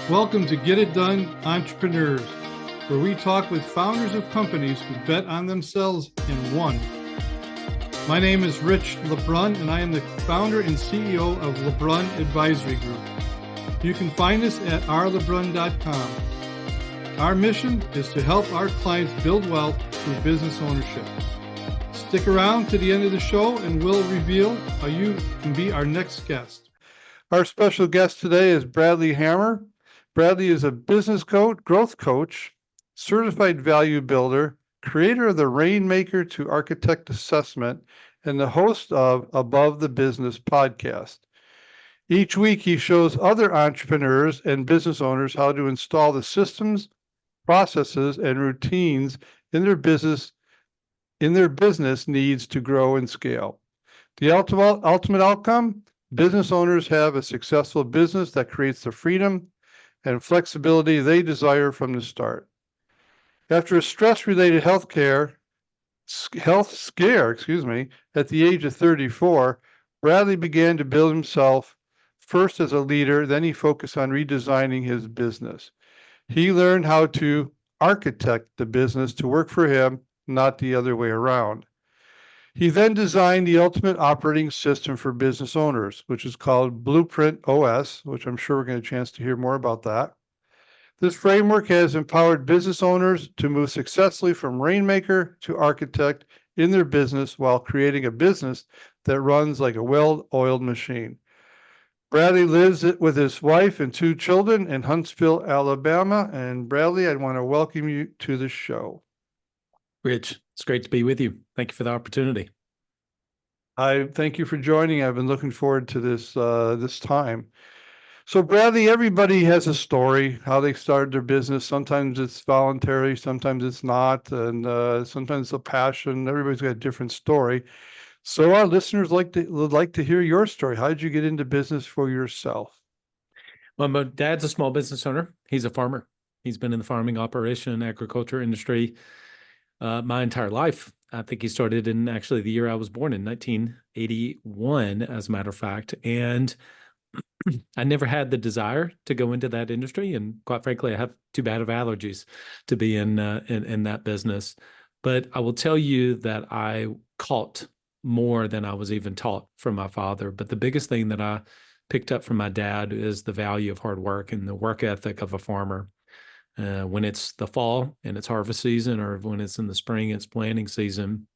Welcome to Get It Done Entrepreneurs, where we talk with founders of companies who bet on themselves and won. My name is Rich LeBrun, and I am the founder and CEO of LeBrun Advisory Group. You can find us at rlebrun.com. Our mission is to help our clients build wealth through business ownership. Stick around to the end of the show and we'll reveal how you can be our next guest. Our special guest today is Bradley Hamner. Bradley is a business coach, growth coach, certified value builder, creator of the Rainmaker to Architect Assessment, and the host of Above the Business podcast. Each week, he shows other entrepreneurs and business owners how to install the systems, processes, and routines in their business needs to grow and scale. The ultimate outcome, business owners have a successful business that creates the freedom and flexibility they desire from the start. After a stress-related health scare, at the age of 34, Bradley began to build himself first as a leader, then he focused on redesigning his business. He learned how to architect the business to work for him, not the other way around. He then designed the ultimate operating system for business owners, which is called Blueprint OS, which I'm sure we're going to get a chance to hear more about that. This framework has empowered business owners to move successfully from rainmaker to architect in their business while creating a business that runs like a well-oiled machine. Bradley lives with his wife and 2 children in Huntsville, Alabama. And Bradley, I want to welcome you to the show. Rich, it's great to be with you. Thank you for the opportunity. I thank you for joining. I've been looking forward to this time. So Bradley, everybody has a story, how they started their business. Sometimes it's voluntary, sometimes it's not, and sometimes it's a passion. Everybody's got a different story. So our listeners would like to hear your story. How did you get into business for yourself? Well, my dad's a small business owner. He's a farmer. He's been in the farming operation, agriculture industry my entire life. I think he started in actually the year I was born in 1981, as a matter of fact. And I never had the desire to go into that industry. And quite frankly, I have too bad of allergies to be in that business. But I will tell you that I caught more than I was even taught from my father. But the biggest thing that I picked up from my dad is the value of hard work and the work ethic of a farmer. When it's the fall and it's harvest season, or when it's in the spring, it's planting season,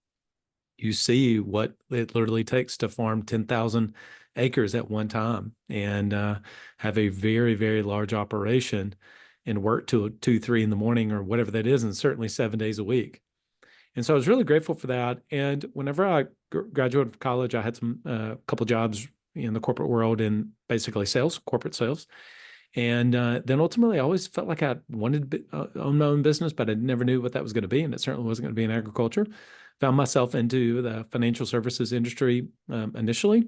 you see what it literally takes to farm 10,000 acres at one time and have a very, very large operation and work till 2, 3 in the morning or whatever that is, and certainly 7 days a week. And so I was really grateful for that. And whenever I graduated from college, I had a couple jobs in the corporate world in basically sales, corporate sales. And then ultimately, I always felt like I wanted to own my own business, but I never knew what that was going to be. And it certainly wasn't going to be in agriculture. Found myself into the financial services industry initially.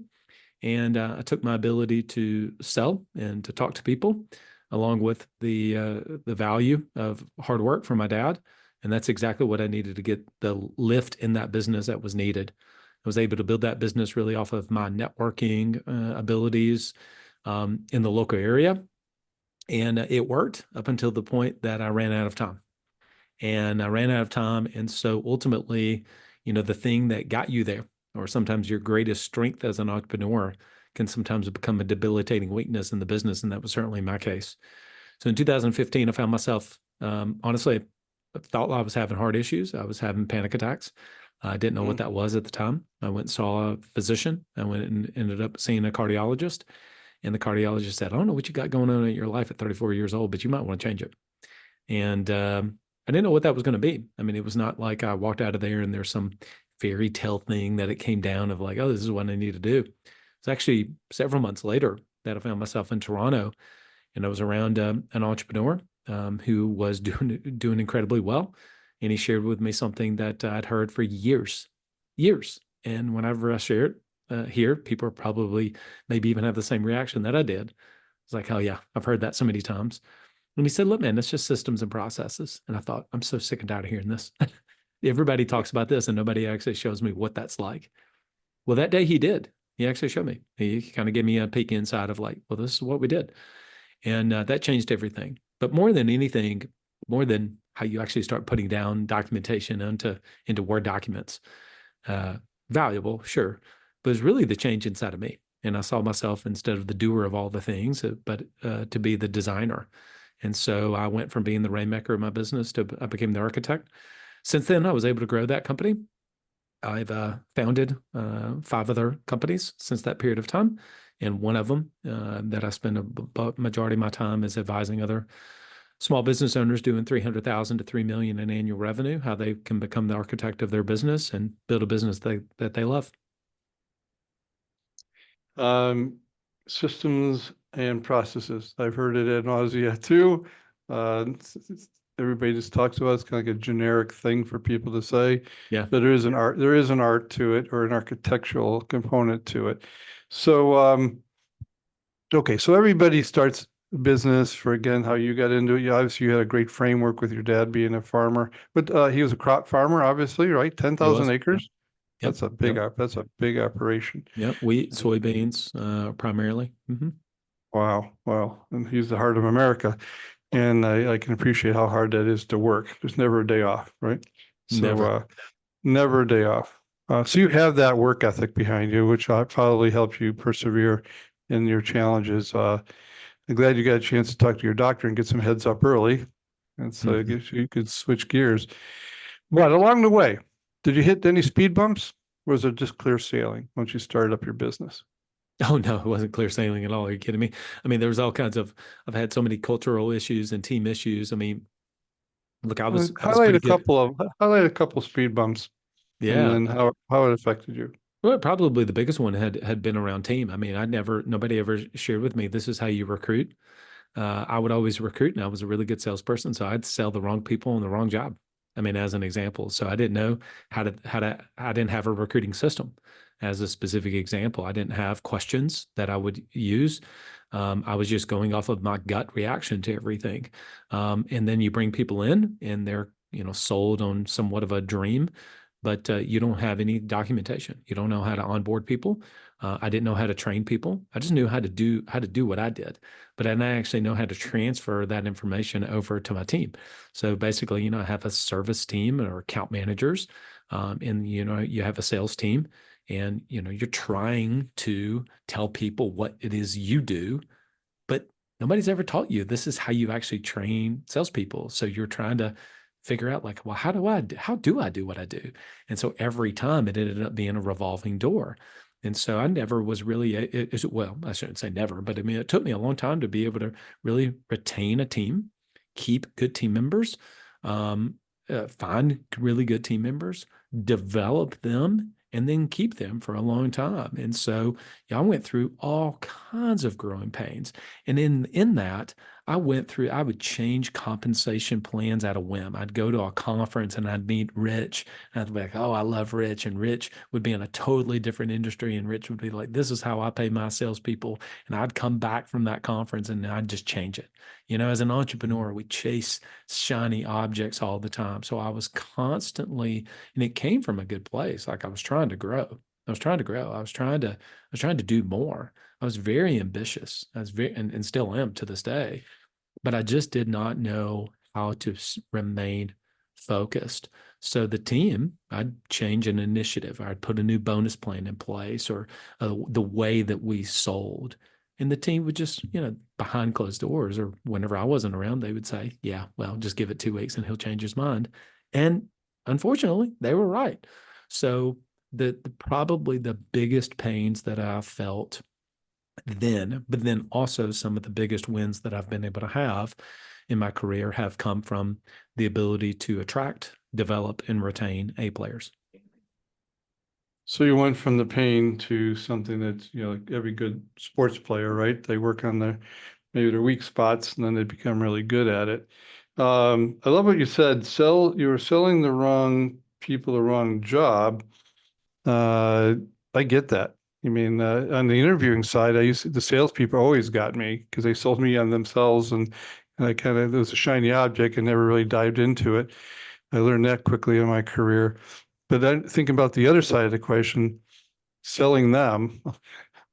And I took my ability to sell and to talk to people, along with the value of hard work from my dad. And that's exactly what I needed to get the lift in that business that was needed. I was able to build that business really off of my networking abilities in the local area. And it worked up until the point that I ran out of time. And I ran out of time. And so ultimately, the thing that got you there, or sometimes your greatest strength as an entrepreneur, can sometimes become a debilitating weakness in the business. And that was certainly my case. So in 2015, I found myself, honestly, I thought I was having heart issues. I was having panic attacks. I didn't know what that was at the time. I went and saw a physician. I went and ended up seeing a cardiologist. And the cardiologist said, I don't know what you got going on in your life at 34 years old, but you might want to change it. And I didn't know what that was going to be. I mean, it was not like I walked out of there and there's some fairy tale thing that it came down of like, oh, this is what I need to do. It's actually several months later that I found myself in Toronto, and I was around an entrepreneur who was doing incredibly well. And he shared with me something that I'd heard for years. And whenever I share it, here, people are probably maybe even have the same reaction that I did. It's like, oh yeah, I've heard that so many times. And he said, look, man, it's just systems and processes. And I thought, I'm so sick and tired of hearing this. Everybody talks about this and nobody actually shows me what that's like. Well, that day he did. He actually showed me. He kind of gave me a peek inside of like, well, this is what we did. And that changed everything. But more than anything, more than how you actually start putting down documentation into Word documents, uh, valuable, sure, but it's really the change inside of me. And I saw myself instead of the doer of all the things, but to be the designer. And so I went from being the rainmaker of my business to I became the architect. Since then, I was able to grow that company. I've founded 5 other companies since that period of time. And one of them that I spend a majority of my time is advising other small business owners doing 300,000 to 3 million in annual revenue, how they can become the architect of their business and build a business that they love. Um, Systems and processes. I've heard it ad nausea too. Everybody just talks about it. It's kind of like a generic thing for people to say, Yeah. but there is an art to it, or an architectural component to it. So, okay, so everybody starts a business. For again, how you got into it. You obviously you had a great framework with your dad being a farmer, but he was a crop farmer, obviously, right? He 10,000 was. Yep. acres. Yep. Yep. That's a big operation. Yep. Wheat, soybeans, primarily. Wow, wow. And he's the heart of America. And I can appreciate how hard that is to work. There's never a day off, right? So Never. never a day off. So you have that work ethic behind you, which probably helps you persevere in your challenges. I'm glad you got a chance to talk to your doctor and get some heads up early. And so I Mhm. guess you could switch gears. But along the way, did you hit any speed bumps? Or was it just clear sailing once you started up your business? Oh no, it wasn't clear sailing at all. Are you kidding me? I mean, there was all kinds of. I've had so many cultural issues and team issues. I mean, look, I was pretty good. Highlight a couple speed bumps, and Yeah. then how it affected you. Well, probably the biggest one had been around team. I mean, nobody ever shared with me this is how you recruit. I would always recruit, and I was a really good salesperson, so I'd sell the wrong people on the wrong job. I mean, as an example, so I didn't know I didn't have a recruiting system. As a specific example, I didn't have questions that I would use. I was just going off of my gut reaction to everything. And then you bring people in, and they're sold on somewhat of a dream, but you don't have any documentation. You don't know how to onboard people. I didn't know how to train people. I just knew how to do what I did, but I didn't actually know how to transfer that information over to my team. So basically, I have a service team or account managers, and you have a sales team, and you're trying to tell people what it is you do, but nobody's ever taught you this is how you actually train salespeople. So you're trying to figure out like, well, how do I do what I do? And so every time it ended up being a revolving door. And so I never was really, well, I shouldn't say never, but I mean, it took me a long time to be able to really retain a team, keep good team members, um, find really good team members, develop them, and then keep them for a long time. And so, yeah, I went through all kinds of growing pains. And in that, I would change compensation plans at a whim. I'd go to a conference and I'd meet Rich, and I'd be like, oh, I love Rich. And Rich would be in a totally different industry. And Rich would be like, this is how I pay my salespeople. And I'd come back from that conference and I'd just change it. As an entrepreneur, we chase shiny objects all the time. So I was constantly, and it came from a good place. Like I was trying to grow. I was trying to grow. I was trying to do more. I was very ambitious. I was very, and still am to this day, but I just did not know how to remain focused. So the team, I'd change an initiative, or I'd put a new bonus plan in place, or the way that we sold. And the team would just, behind closed doors, or whenever I wasn't around, they would say, yeah, well, just give it 2 weeks and he'll change his mind. And unfortunately, they were right. So probably the biggest pains that I felt then, but then also some of the biggest wins that I've been able to have in my career have come from the ability to attract, develop, and retain A players. So you went from the pain to something that's, like every good sports player, right? They work on maybe their weak spots, and then they become really good at it. I love what you said. You were selling the wrong people the wrong job. Uh, I get that. I mean, on the interviewing side, the salespeople always got me because they sold me on themselves, and it was a shiny object and never really dived into it. I learned that quickly in my career. But then thinking about the other side of the equation, selling them,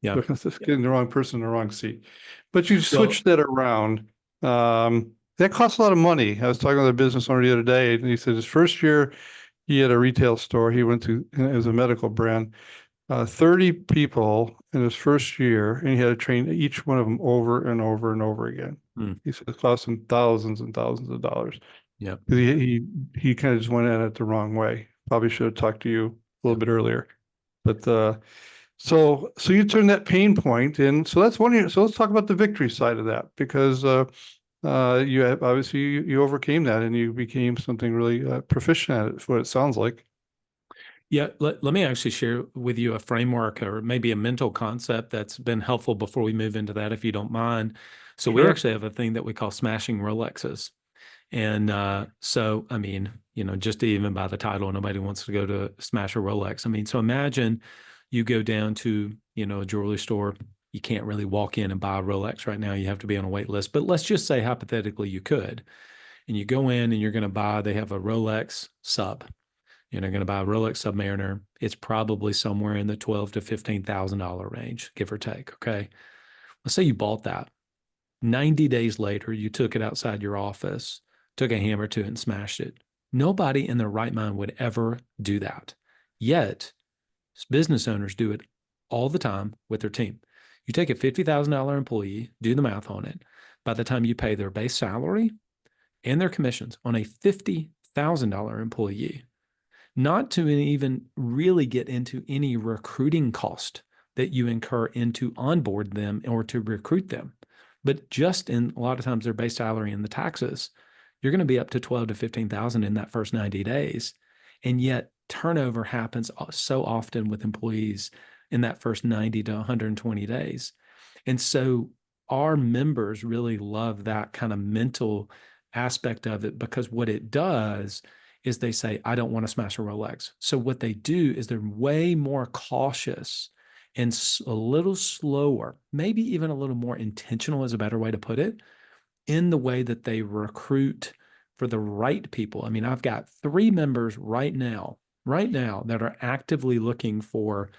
Yeah. getting the wrong person in the wrong seat. But you Well, switch that around. That costs a lot of money. I was talking with a business owner the other day, and he said his first year he had a retail store. He went to as a medical brand, 30 people in his first year, and he had to train each one of them over and over and over again. mm, He said it cost him thousands and thousands of dollars. yep, 'Cause he kind of just went at it the wrong way. Probably should have talked to you a little yep. bit earlier. But so you turn that pain point in. So that's one of your, so let's talk about the victory side of that, because you have, obviously you overcame that and you became something really proficient at it, is what it sounds like. Yeah, let me actually share with you a framework or maybe a mental concept that's been helpful before we move into that, if you don't mind. So we Sure. actually have a thing that we call smashing Rolexes. And so, I mean, just even by the title, nobody wants to go to smash a Rolex. I mean, so imagine you go down to, a jewelry store. You can't really walk in and buy a Rolex right now. You have to be on a wait list. But let's just say hypothetically you could. And you go in and you're going to buy, they have a Rolex sub. You're going to buy a Rolex Submariner. It's probably somewhere in the $12,000 to $15,000 range, give or take. Okay. Let's say you bought that. 90 days later, you took it outside your office, took a hammer to it and smashed it. Nobody in their right mind would ever do that. Yet, business owners do it all the time with their team. You take a $50,000 employee, do the math on it. By the time you pay their base salary and their commissions on a $50,000 employee, not to even really get into any recruiting cost that you incur into onboard them or to recruit them. But just in a lot of times their base salary and the taxes, you're going to be up to 12 to 15,000 in that first 90 days. And yet turnover happens so often with employees in that first 90 to 120 days. And so our members really love that kind of mental aspect of it, because what it does is they say, I don't want to smash a Rolex. So what they do is they're way more cautious and a little slower, maybe even a little more intentional is a better way to put it, in the way that they recruit for the right people. I mean, I've got 3 members right now that are actively looking for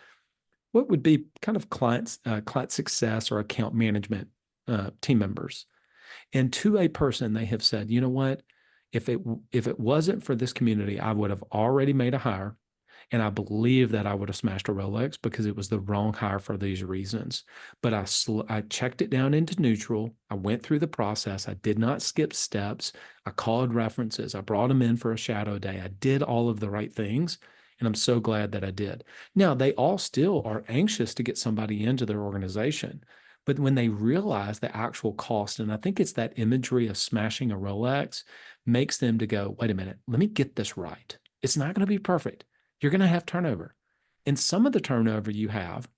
what would be kind of client success or account management team members. And to a person, they have said, you know what? If it wasn't for this community, I would have already made a hire. And I believe that I would have smashed a Rolex because it was the wrong hire for these reasons. But I checked it down into neutral. I went through the process. I did not skip steps. I called references. I brought them in for a shadow day. I did all of the right things. And I'm so glad that I did. Now, they all still are anxious to get somebody into their organization. But when they realize the actual cost, and I think it's that imagery of smashing a Rolex makes them to go, wait a minute, let me get this right. It's not going to be perfect. You're going to have turnover. And some of the turnover you have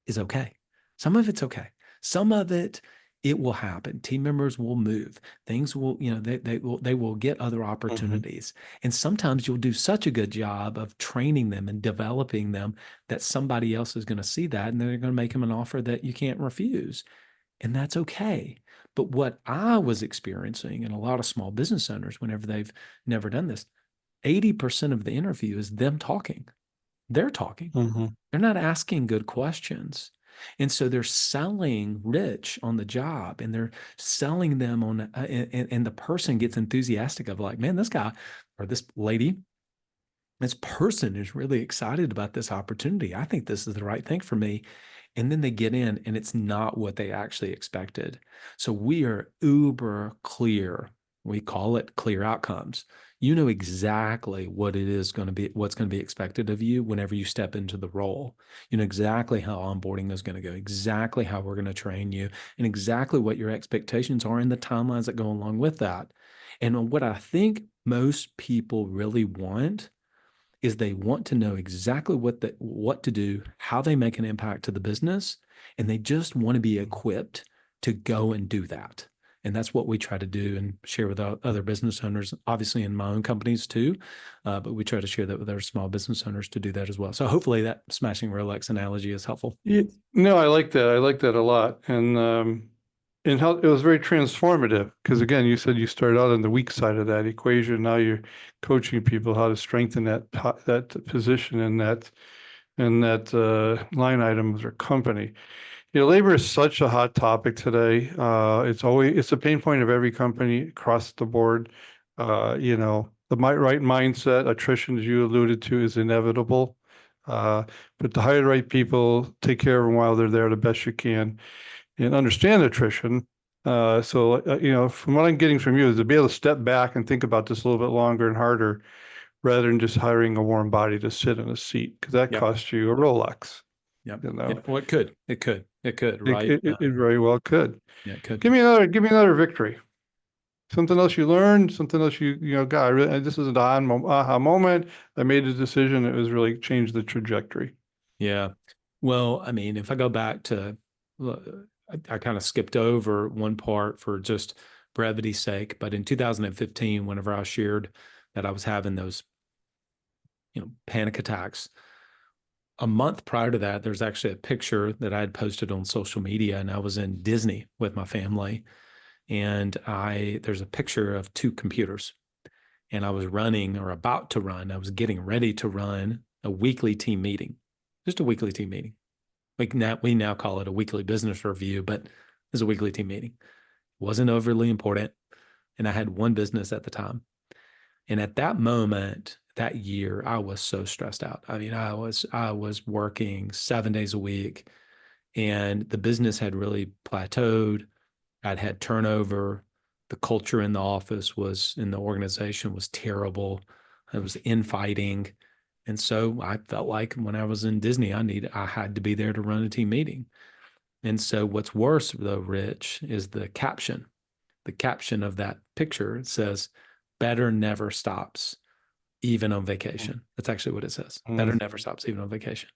is okay. Some of it's okay. Some of it, it will happen. Team members will move. Things will, they will get other Mhm. opportunities. And sometimes you'll do such a good job of training them and developing them that somebody else is going to see that and they're going to make them an offer that you can't refuse. And that's okay. But what I was experiencing, and a lot of small business owners, whenever they've never done this, 80% of the interview is them talking. They're talking. Mhm. They're not asking good questions. And so they're selling rich on the job and they're selling them on, and the person gets enthusiastic of like, man, this guy or this lady, this person is really excited about this opportunity. I think this is the right thing for me. And then they get in and it's not what they actually expected. So we are uber clear. We call it clear outcomes. You know exactly what it is going to be, what's going to be expected of you whenever you step into the role. You know exactly how onboarding is going to go, exactly how we're going to train you, and exactly what your expectations are and the timelines that go along with that. And what I think most people really want is they want to know exactly what to do, how they make an impact to the business, and they just want to be equipped to go and do that. And that's what we try to do and share with other business owners, obviously in my own companies too. But we try to share that with our small business owners to do that as well. So hopefully that smashing Rolex analogy is helpful. Yeah, no, I like that. I like that a lot. And how it was very transformative because again, you said you started out on the weak side of that equation. Now you're coaching people how to strengthen that position and that line item of their company. Labor is such a hot topic today. It's a pain point of every company across the board. The right mindset, attrition, as you alluded to, is inevitable. Uh, but to hire the right people, take care of them while they're there the best you can, and understand attrition. From what I'm getting from you is to be able to step back and think about this a little bit longer and harder, rather than just hiring a warm body to sit in a seat, because that Yep. costs you a Rolex. Yep. You Yeah. know, Well, it could, it, right? it, it very well could. Yeah, it could. Give me another victory. Something else you learned, something else God, this is an aha moment. I made a decision. It was really changed the trajectory. Yeah. Well, I mean, if I go back to, I kind of skipped over one part for just brevity's sake, but in 2015, whenever I shared that I was having those, panic attacks, a month prior to that, there's actually a picture that I had posted on social media, and I was in Disney with my family, and there's a picture of two computers, and I was running or about to run. I was getting ready to run a weekly team meeting, just a weekly team meeting. We now call it a weekly business review, but it's a weekly team meeting. It wasn't overly important, and I had one business at the time. And at that moment, that year, I was so stressed out. I mean, I was working 7 days a week, and the business had really plateaued. I'd had turnover. The culture in the office in the organization was terrible. It was infighting. And so I felt like when I was in Disney, I had to be there to run a team meeting. And so what's worse though, Rich, is the caption. The caption of that picture says, "Better never stops, even on vacation." That's actually what it says. Better Mm, never stops, even on vacation.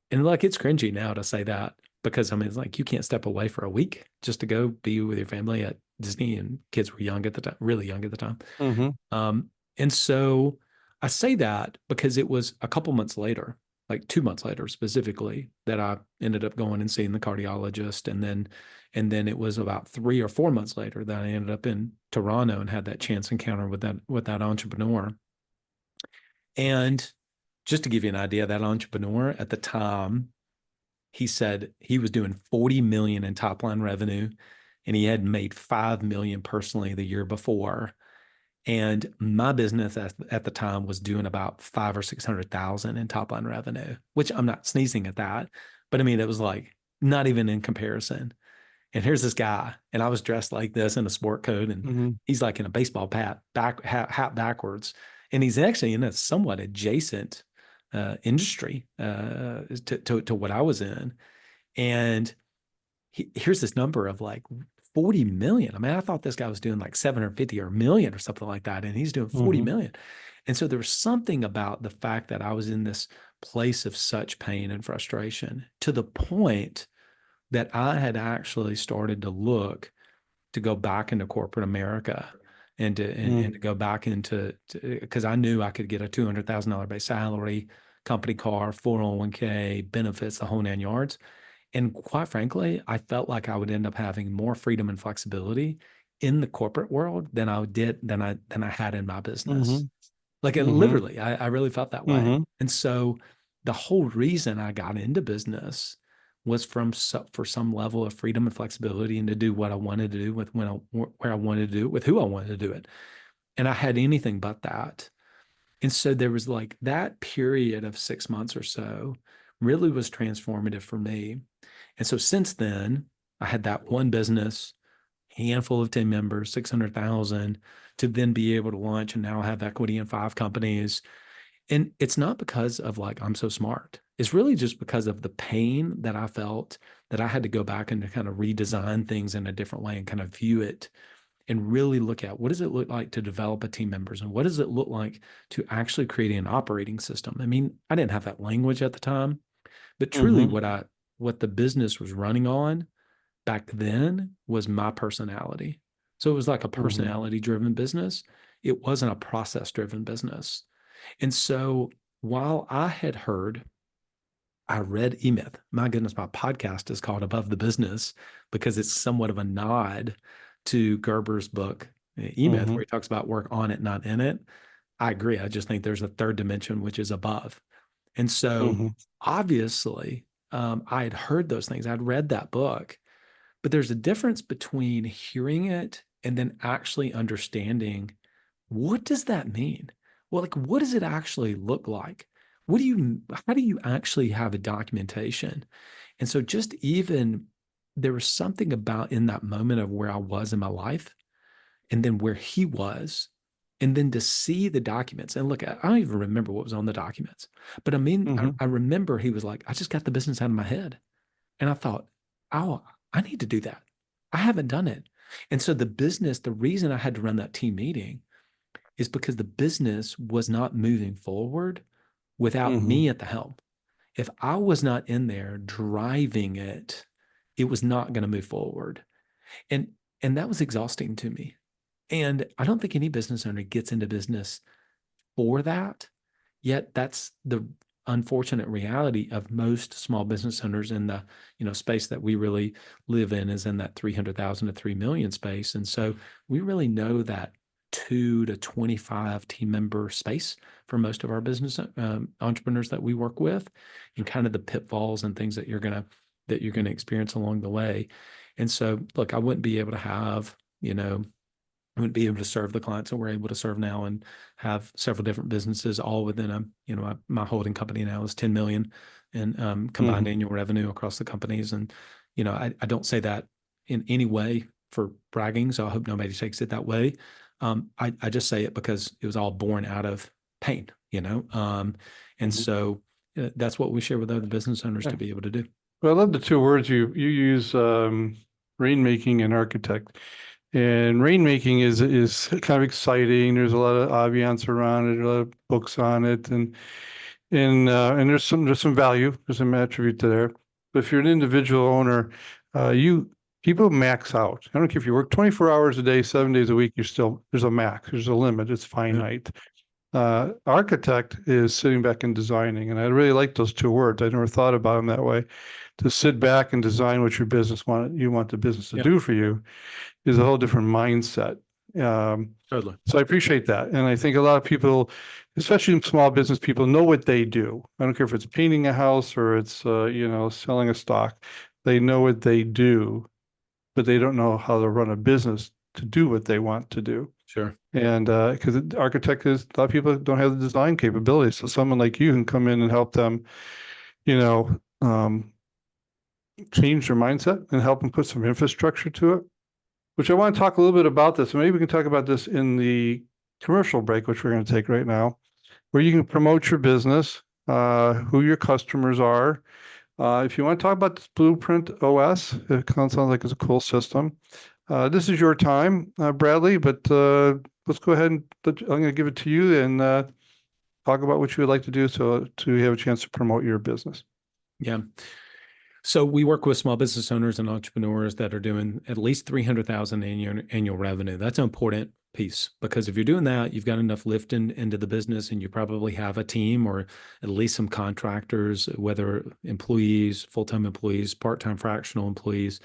And like it's cringy now to say that because I mean it's like you can't step away for a week just to go be with your family at Disney, and kids were young at the time, really young at the time. mm-hmm. And so I say that because it was a couple months later, like 2 months later specifically, that I ended up going and seeing the cardiologist. And then it was about 3 or 4 months later that I ended up in Toronto and had that chance encounter with that entrepreneur. And just to give you an idea, that entrepreneur at the time, he said he was doing 40 million in top line revenue, and he had made 5 million personally the year before. And my business at the time was doing about 5 or 600,000 in top line revenue, which I'm not sneezing at that, but I mean it was like not even in comparison. And here's this guy, and I was dressed like this in a sport coat, and Mm-hmm. he's like in a baseball hat backwards, and he's actually in a somewhat adjacent industry to what I was in. And here's this number of like 40 million. I mean, I thought this guy was doing like 750 or a million or something like that, and he's doing 40 Mm-hmm. million. And so there was something about the fact that I was in this place of such pain and frustration to the point that I had actually started to look to go back into corporate America and to go back into because I knew I could get a $200,000 base salary, company car, 401k, benefits, the whole 9 yards. And quite frankly, I felt like I would end up having more freedom and flexibility in the corporate world than I had in my business. Mm-hmm. Like Mm-hmm. literally, I really felt that way. Mm-hmm. And so the whole reason I got into business was for some level of freedom and flexibility and to do what I wanted to do with where I wanted to do it with who I wanted to do it. And I had anything but that. And so there was like that period of 6 months or so really was transformative for me. And so since then, I had that one business, handful of team members, 600,000 to then be able to launch and now have equity in 5 companies. And it's not because of like I'm so smart. It's really just because of the pain that I felt that I had to go back and to kind of redesign things in a different way and kind of view it and really look at what does it look like to develop a team members and what does it look like to actually create an operating system. I mean, I didn't have that language at the time, but truly Mm-hmm. what the business was running on back then was my personality. So it was like a Mm-hmm. personality driven business. It wasn't a process driven business. And so while I read E Myth. My goodness, my podcast is called Above the Business because it's somewhat of a nod to Gerber's book, E Myth, Mm-hmm. where he talks about work on it, not in it. I agree. I just think there's a third dimension, which is above. And so Mm-hmm. obviously, I had heard those things. I'd read that book, but there's a difference between hearing it and then actually understanding, what does that mean? Well, like, what does it actually look like? How do you actually have a documentation? And so just even there was something about in that moment of where I was in my life and then where he was, and then to see the documents. And look, I don't even remember what was on the documents, but I mean, Hmm. I remember he was like, I just got the business out of my head. And I thought, oh, I need to do that. I haven't done it. And so the reason I had to run that team meeting is because the business was not moving forward without Hmm. me at the helm. If I was not in there driving it, it was not going to move forward. And and that was exhausting to me. And I don't think any business owner gets into business for that. Yet that's the unfortunate reality of most small business owners in the, space that we really live in, is in that 300,000 to 3 million space. And so we really know that 2 to 25 team member space for most of our business entrepreneurs that we work with, and kind of the pitfalls and things that you're going to experience along the way. And so, look, I wouldn't be able to have, I wouldn't be able to serve the clients that we're able to serve now, and have several different businesses all within my holding company now is 10 million in combined Hmm. annual revenue across the companies. And, I don't say that in any way for bragging, so I hope nobody takes it that way. I just say it because it was all born out of pain. And Hmm. so that's what we share with other business owners Yeah. to be able to do. Well, I love the two words you use, rainmaking and architect. And rainmaking is kind of exciting. There's a lot of ambiance around it, a lot of books on it, and there's some value, there's some attribute to there. But if you're an individual owner, you people max out. I don't care if you work 24 hours a day, 7 days a week, there's a max, there's a limit, it's Yeah, finite. Architect is sitting back and designing, and I really like those two words. I never thought about them that way. To sit back and design what you want the business to yeah, do for you is a whole different mindset. Um, totally. so I appreciate that. And I think a lot of people, especially small business people, know what they do. I don't care if it's painting a house or it's, selling a stock. They know what they do, but they don't know how to run a business to do what they want to do. Sure. And because architect is, a lot of people don't have the design capabilities. So someone like you can come in and help them, you know, um, change their mindset and help them put some infrastructure to it, which I want to talk a little bit about this. Maybe we can talk about this in the commercial break, which we're going to take right now, where you can promote your business, who your customers are. If you want to talk about this Blueprint OS, it kind of sounds like it's a cool system. This is your time, Bradley, but let's go ahead and I'm going to give it to you and talk about what you would like to do so to have a chance to promote your business. Yeah. So we work with small business owners and entrepreneurs that are doing at least 300,000 annual revenue. That's an important piece, because if you're doing that, you've got enough lift into the business, and you probably have a team or at least some contractors, whether employees, full-time employees, part-time fractional employees,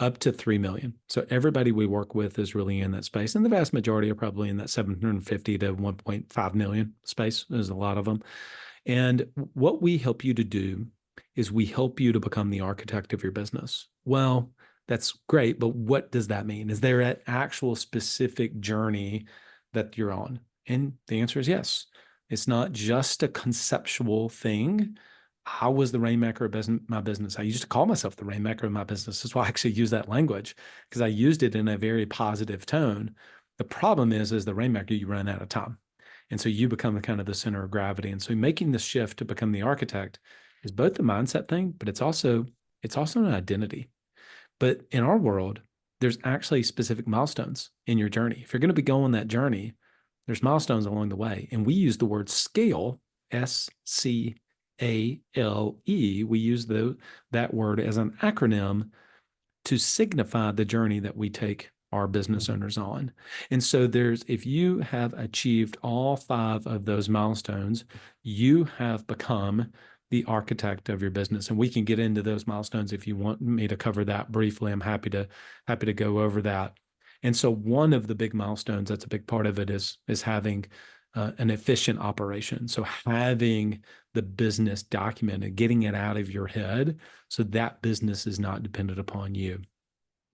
up to 3 million. So everybody we work with is really in that space. And the vast majority are probably in that 750 to 1.5 million space. There's a lot of them. And what we help you to do is we help you to become the architect of your business. Well, that's great, but what does that mean? Is there an actual specific journey that you're on? And the answer is yes. It's not just a conceptual thing. I was the rainmaker of my business. I used to call myself the rainmaker of my business. That's why I actually use that language, because I used it in a very positive tone. The problem is the rainmaker, you run out of time. And so you become kind of the center of gravity. And so making the shift to become the architect is both the mindset thing, but it's also an identity. But in our world, there's actually specific milestones in your journey. If you're going to be going that journey, there's milestones along the way. And we use the word scale, SCALE. We use that word as an acronym to signify the journey that we take our business owners on. And so if you have achieved all 5 of those milestones, you have become the architect of your business. And we can get into those milestones if you want me to cover that briefly. I'm happy to go over that. And so one of the big milestones, that's a big part of it, is having an efficient operation. So having the business documented, getting it out of your head so that business is not dependent upon you.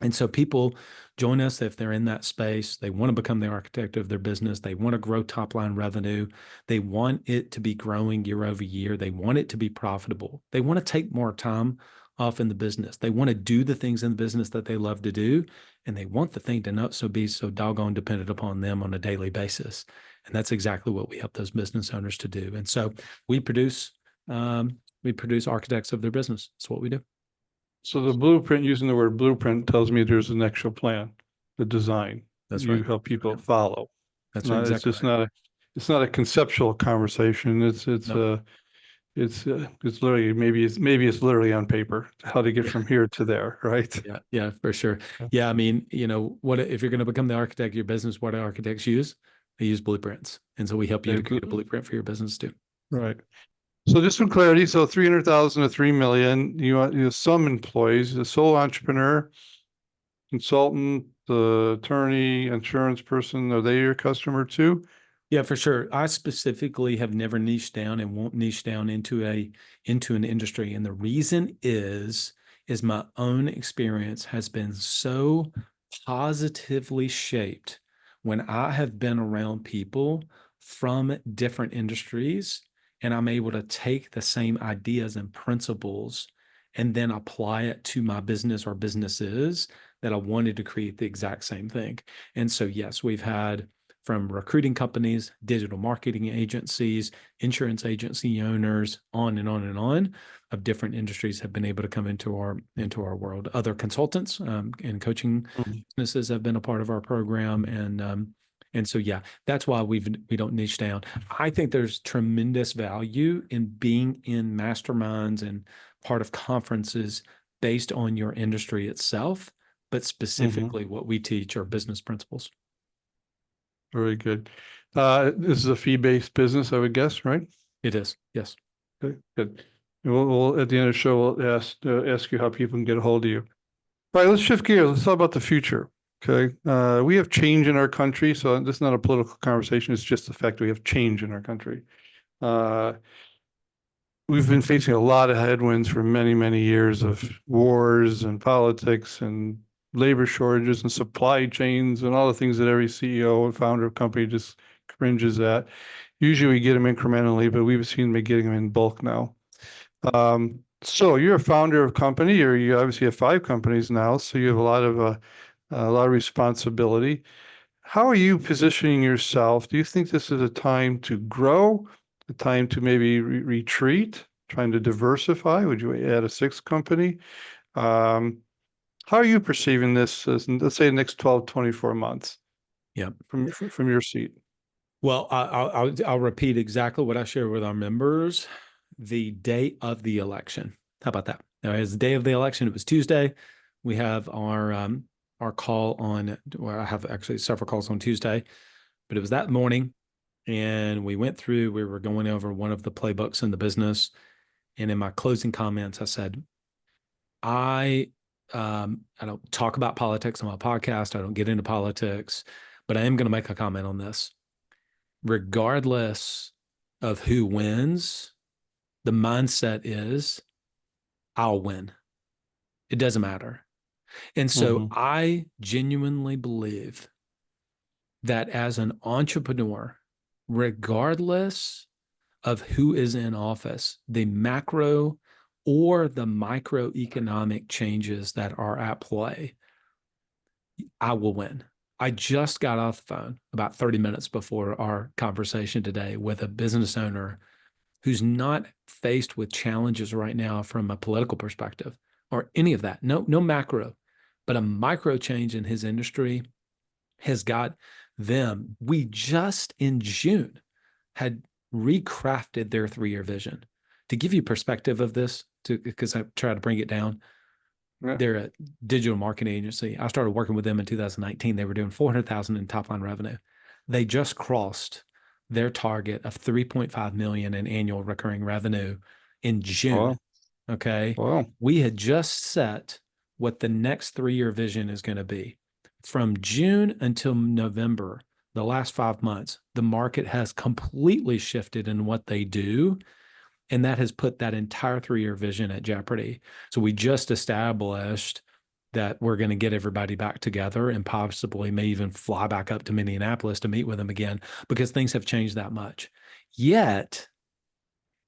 And so people join us if they're in that space. They want to become the architect of their business. They want to grow top line revenue. They want it to be growing year over year. They want it to be profitable. They want to take more time off in the business. They want to do the things in the business that they love to do. And they want the thing to not be so doggone dependent upon them on a daily basis. And that's exactly what we help those business owners to do. And so we produce architects of their business. That's what we do. So the blueprint, using the word blueprint, tells me there's an actual plan, the design. That's you right. help people follow. That's It's exactly just right. it's not a conceptual conversation. It's literally, maybe it's literally on paper how to get from here to there, right? Yeah, for sure. Yeah, I mean, what if you're going to become the architect of your business? What do architects use? They use blueprints, and so we help you to create a blueprint for your business too. Right. So just for clarity, so 300,000 to 3 million, you have some employees, the sole entrepreneur, consultant, the attorney, insurance person, are they your customer too? Yeah, for sure. I specifically have never niched down and won't niche down into an industry. And the reason is my own experience has been so positively shaped when I have been around people from different industries, and I'm able to take the same ideas and principles and then apply it to my business or businesses that I wanted to create the exact same thing. And so, yes, we've had from recruiting companies, digital marketing agencies, insurance agency owners, on and on and on, of different industries have been able to come into our world. Other consultants and coaching businesses have been a part of our program, and so yeah, that's why we don't niche down. I think there's tremendous value in being in masterminds and part of conferences based on your industry itself, but specifically what we teach are business principles. Very good. This is a fee-based business, I would guess, right? It is, yes. Okay, good. And we'll at the end of the show, we'll ask you how people can get a hold of you. All right, let's shift gears. Let's talk about the future. Okay. We have change in our country. So this is not a political conversation. It's just the fact we have change in our country. We've been facing a lot of headwinds for many, many years of wars and politics and labor shortages and supply chains and all the things that every CEO and founder of company just cringes at. Usually we get them incrementally, but we've seen them getting them in bulk now. So you're a founder of a company, or you obviously have 5 companies now, so you have a lot of responsibility. How are you positioning yourself? Do you think this is a time to grow, a time to maybe retreat, trying to diversify? Would you add a 6th company? How are you perceiving this as, let's say, the next 12, 24 months? Yeah. From your seat. Well, I'll repeat exactly what I share with our members the day of the election. How about that? Now, as the day of the election, it was Tuesday. We have our call on, well, I have actually several calls on Tuesday, but it was that morning. And we were going over one of the playbooks in the business. And in my closing comments, I said, I don't talk about politics on my podcast. I don't get into politics, but I am going to make a comment on this. Regardless of who wins, the mindset is I'll win. It doesn't matter. And so I genuinely believe that as an entrepreneur, regardless of who is in office, the macro or the microeconomic changes that are at play, I will win. I just got off the phone about 30 minutes before our conversation today with a business owner who's not faced with challenges right now from a political perspective or any of that. No macro, but a micro change in his industry has got them. We just in June had recrafted their 3-year vision. To give you perspective of this, because I try to bring it down, they're a digital marketing agency. I started working with them in 2019. They were doing 400,000 in top line revenue. They just crossed their target of 3.5 million in annual recurring revenue in June. Wow. Okay. Wow. We had just set what the next 3-year vision is going to be. From June until November, the last 5 months, the market has completely shifted in what they do. And that has put that entire 3-year vision at jeopardy. So we just established that we're going to get everybody back together and possibly may even fly back up to Minneapolis to meet with them again because things have changed that much. Yet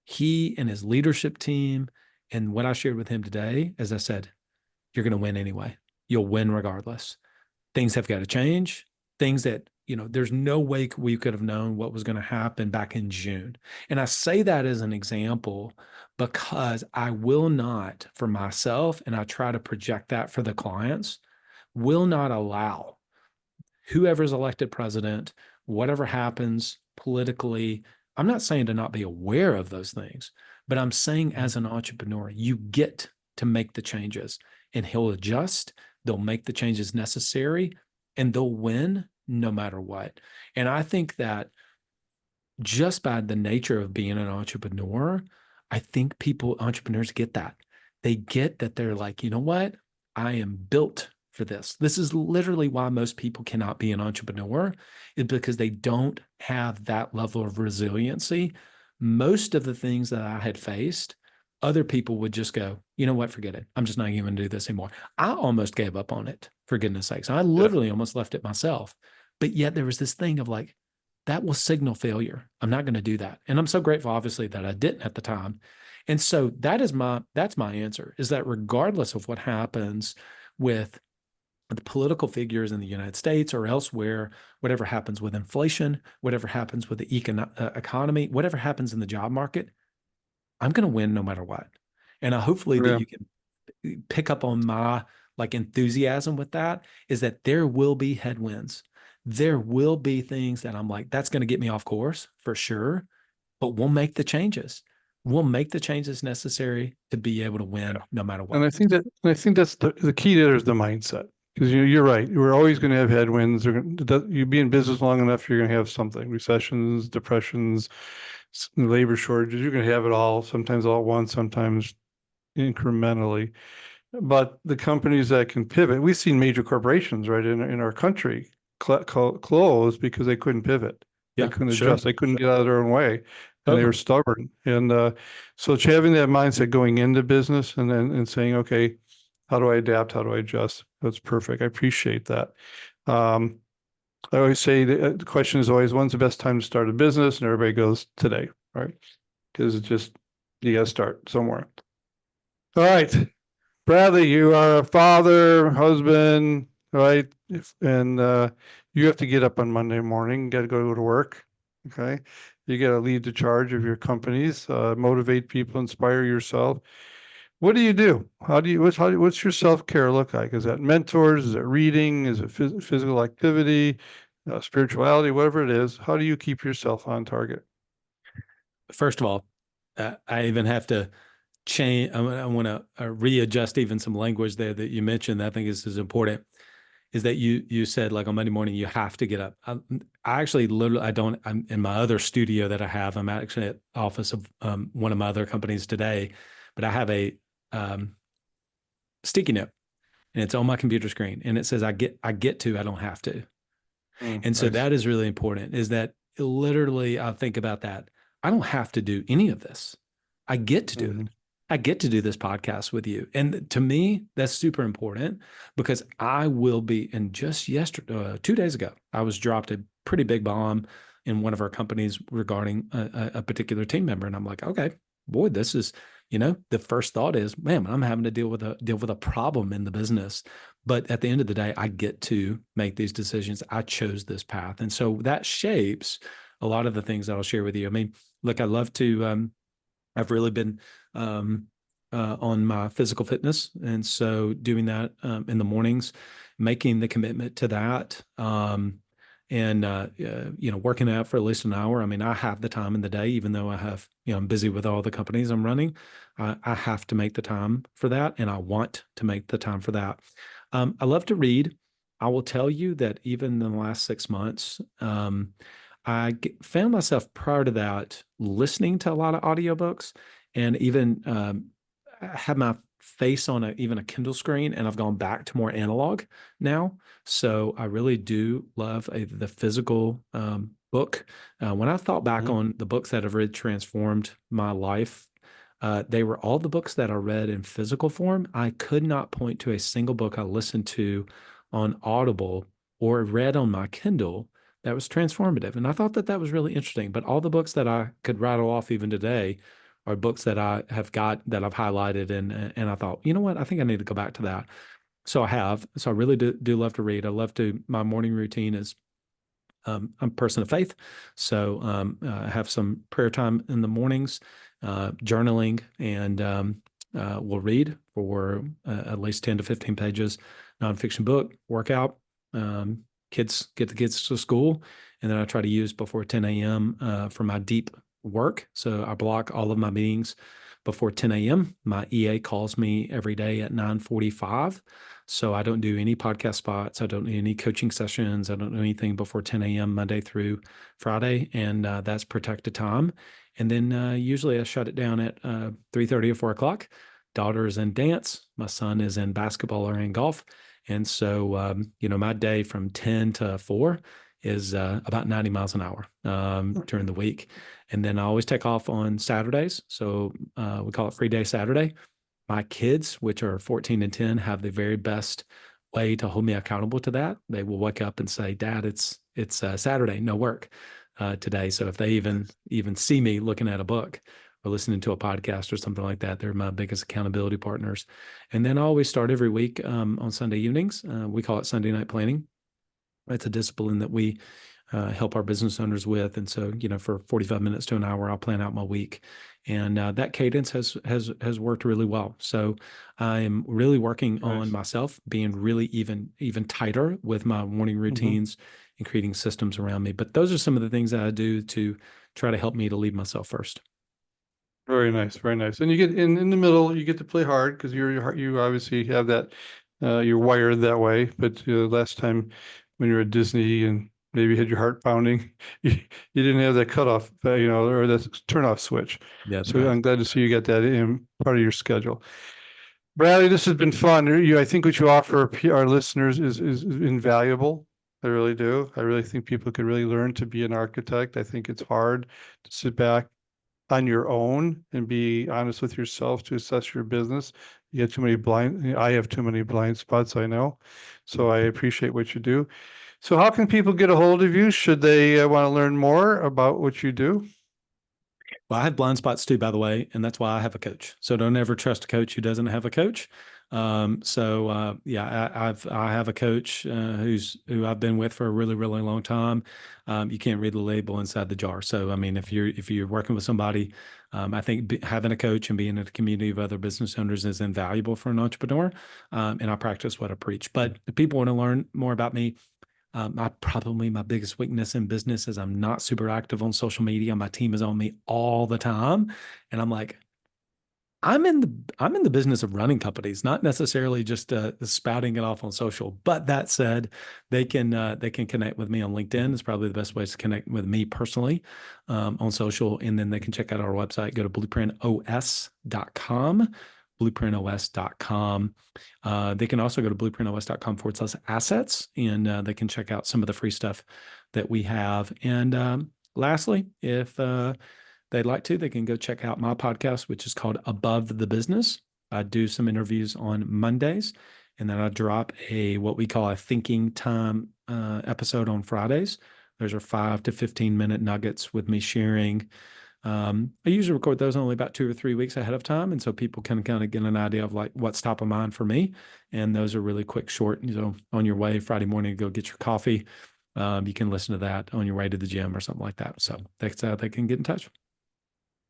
he and his leadership team and what I shared with him today, as I said, you're going to win anyway. You'll win regardless. Things have got to change. Things that, there's no way we could have known what was going to happen back in June. And I say that as an example because I will not, for myself, and I try to project that for the clients, will not allow whoever's elected president, whatever happens politically. I'm not saying to not be aware of those things, but I'm saying as an entrepreneur, you get to make the changes and he'll adjust. They'll make the changes necessary and they'll win no matter what. And I think that just by the nature of being an entrepreneur, I think entrepreneurs get that. They get that they're like, you know what? I am built for this. This is literally why most people cannot be an entrepreneur, is because they don't have that level of resiliency. Most of the things that I had faced, other people would just go, you know what, forget it. I'm just not even going to do this anymore. I almost gave up on it, for goodness sakes. I literally almost left it myself. But yet there was this thing of like, that will signal failure. I'm not going to do that. And I'm so grateful, obviously, that I didn't at the time. And so that's my answer, is that regardless of what happens with the political figures in the United States or elsewhere, whatever happens with inflation, whatever happens with the economy, whatever happens in the job market, I'm going to win no matter what. And hopefully that you can pick up on my enthusiasm with that, is that there will be headwinds. There will be things that I'm like, that's going to get me off course for sure, but we'll make the changes. We'll make the changes necessary to be able to win no matter what. And I think that's the key there is the mindset. Because you're right. We're always going to have headwinds. You be in business long enough, you're going to have something: recessions, depressions, labor shortages. You're going to have it all. Sometimes all at once, sometimes incrementally. But the companies that can pivot, we've seen major corporations right in our country close because they couldn't pivot. They couldn't adjust. They couldn't get out of their own way, and they were stubborn. And so it's having that mindset going into business and saying, okay, how do I adapt? How do I adjust? That's perfect. I appreciate that. I always say the question is always, when's the best time to start a business? And everybody goes, today, right? Because it's just, you got to start somewhere. All right, Bradley, you are a father, husband, right? And you have to get up on Monday morning, got to go to work. Okay. You got to lead the charge of your companies, motivate people, inspire yourself. What do you do? What's your self-care look like? Is that mentors? Is it reading? Is it physical activity, spirituality, whatever it is? How do you keep yourself on target? First of all, I even have to change. I want to readjust even some language there that you mentioned that I think is important, is that you said like on Monday morning, you have to get up. I actually literally, I'm in my other studio that I have. I'm actually at the office of one of my other companies today, but I have a sticky note and it's on my computer screen and it says, I get to, I don't have to. And so that is really important, is that literally I think about that. I don't have to do any of this. I get to do it. I get to do this podcast with you. And to me, that's super important because I will be, and just yesterday, 2 days ago, I was dropped a pretty big bomb in one of our companies regarding a particular team member. And I'm like, okay, boy, this is, the first thought is, man, I'm having to deal with a problem in the business. But at the end of the day, I get to make these decisions. I chose this path. And so that shapes a lot of the things that I'll share with you. I mean, look, I love to, I've really been on my physical fitness. And so doing that in the mornings, making the commitment to that, and working out for at least an hour. I mean, I have the time in the day, even though I have, I'm busy with all the companies I'm running. I have to make the time for that, and I want to make the time for that. I love to read. I will tell you that even in the last 6 months, found myself prior to that listening to a lot of audiobooks, and even had my face on even a Kindle screen, and I've gone back to more analog now. So I really do love the physical book. When I thought back on the books that have really transformed my life, they were all the books that I read in physical form. I could not point to a single book I listened to on Audible or read on my Kindle that was transformative. And I thought that was really interesting. But all the books that I could rattle off even today are books that I have got that I've highlighted. And I thought, you know what? I think I need to go back to that. So I have. So I really do love to read. I love to, my morning routine is I'm a person of faith. So I have some prayer time in the mornings, journaling, and we'll read for at least 10 to 15 pages, nonfiction book, workout, get the kids to school. And then I try to use before 10 a.m. For my deep work. So I block all of my meetings before 10 a.m. My EA calls me every day at 9:45. So I don't do any podcast spots. I don't do any coaching sessions. I don't do anything before 10 a.m. Monday through Friday. And that's protected time. And then usually I shut it down at 3:30 or 4 o'clock. Daughter is in dance. My son is in basketball or in golf. And so, my day from 10 to 4 is about 90 miles an hour during the week. And then I always take off on Saturdays. So we call it Free Day Saturday. My kids, which are 14 and 10, have the very best way to hold me accountable to that. They will wake up and say, "Dad, it's Saturday, no work today." So if they even see me looking at a book or listening to a podcast or something like that, they're my biggest accountability partners. And then I always start every week on Sunday evenings. We call it Sunday night planning. It's a discipline that we help our business owners with. And so, for 45 minutes to an hour, I'll plan out my week. And that cadence has worked really well. So I am really working on myself, being really even tighter with my morning routines and creating systems around me. But those are some of the things that I do to try to help me to lead myself first. Very nice, very nice. And you get in the middle, you get to play hard because you obviously have that, you're wired that way. But last time when you were at Disney and maybe had your heart pounding, you didn't have that cutoff, or that turnoff switch. Yeah, that's so right. I'm glad to see you got that in part of your schedule. Bradley, this has been fun. I think what you offer our listeners is invaluable. I really do. I really think people could really learn to be an architect. I think it's hard to sit back on your own and be honest with yourself to assess your business. You have too many I have too many blind spots, I know. So I appreciate what you do. So how can people get a hold of you? Should they want to learn more about what you do? Well, I have blind spots too, by the way, and that's why I have a coach. So don't ever trust a coach who doesn't have a coach. I have a coach who I've been with for a really, really long time. You can't read the label inside the jar. So I mean, if you're working with somebody, I think having a coach and being in a community of other business owners is invaluable for an entrepreneur. And I practice what I preach. But if people want to learn more about me, my biggest weakness in business is I'm not super active on social media. My team is on me all the time, and I'm like, I'm in the business of running companies, not necessarily just spouting it off on social. But that said, they can connect with me on LinkedIn. It's probably the best way to connect with me personally on social, and then they can check out our website. Go to blueprintos.com. blueprintos.com. They can also go to blueprintos.com/assets, and they can check out some of the free stuff that we have. And lastly, if they'd like to, they can go check out my podcast, which is called Above the Business. I do some interviews on Mondays, and then I drop what we call a thinking time episode on Fridays. Those are 5 to 15-minute nuggets with me sharing. I usually record those only about 2 or 3 weeks ahead of time. And so people can kind of get an idea of like what's top of mind for me. And those are really quick, short, on your way Friday morning to go get your coffee. You can listen to that on your way to the gym or something like that. So that's how they can get in touch.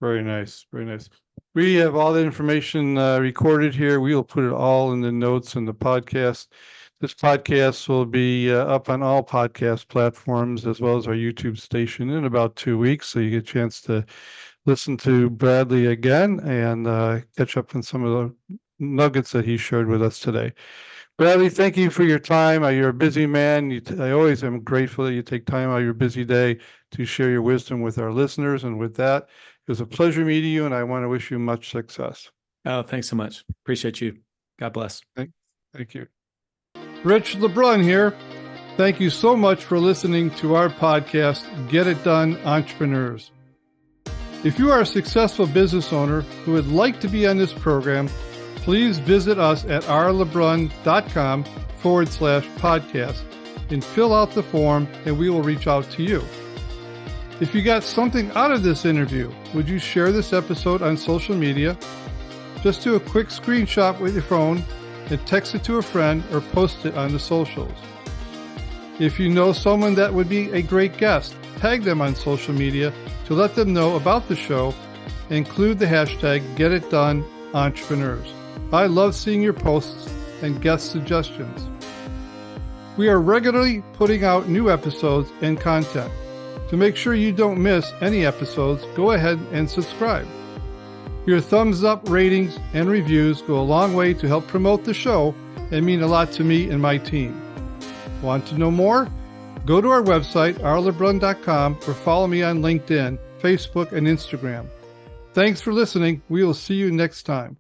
Very nice. Very nice. We have all the information recorded here. We will put it all in the notes in the podcast. This podcast will be up on all podcast platforms as well as our YouTube station in about 2 weeks. So you get a chance to listen to Bradley again and catch up on some of the nuggets that he shared with us today. Bradley, thank you for your time. You're a busy man. I always am grateful that you take time out of your busy day to share your wisdom with our listeners. And with that, it was a pleasure meeting you, and I want to wish you much success. Oh, thanks so much. Appreciate you. God bless. Thank you. Rich LeBrun here. Thank you so much for listening to our podcast, Get It Done, Entrepreneurs. If you are a successful business owner who would like to be on this program, please visit us at rlebrun.com/podcast and fill out the form, and we will reach out to you. If you got something out of this interview, would you share this episode on social media? Just do a quick screenshot with your phone and text it to a friend or post it on the socials. If you know someone that would be a great guest, tag them on social media to let them know about the show and include the hashtag GetItDoneEntrepreneurs. I love seeing your posts and guest suggestions. We are regularly putting out new episodes and content. To make sure you don't miss any episodes, go ahead and subscribe. Your thumbs up, ratings, and reviews go a long way to help promote the show and mean a lot to me and my team. Want to know more? Go to our website, rlebrun.com, or follow me on LinkedIn, Facebook, and Instagram. Thanks for listening. We will see you next time.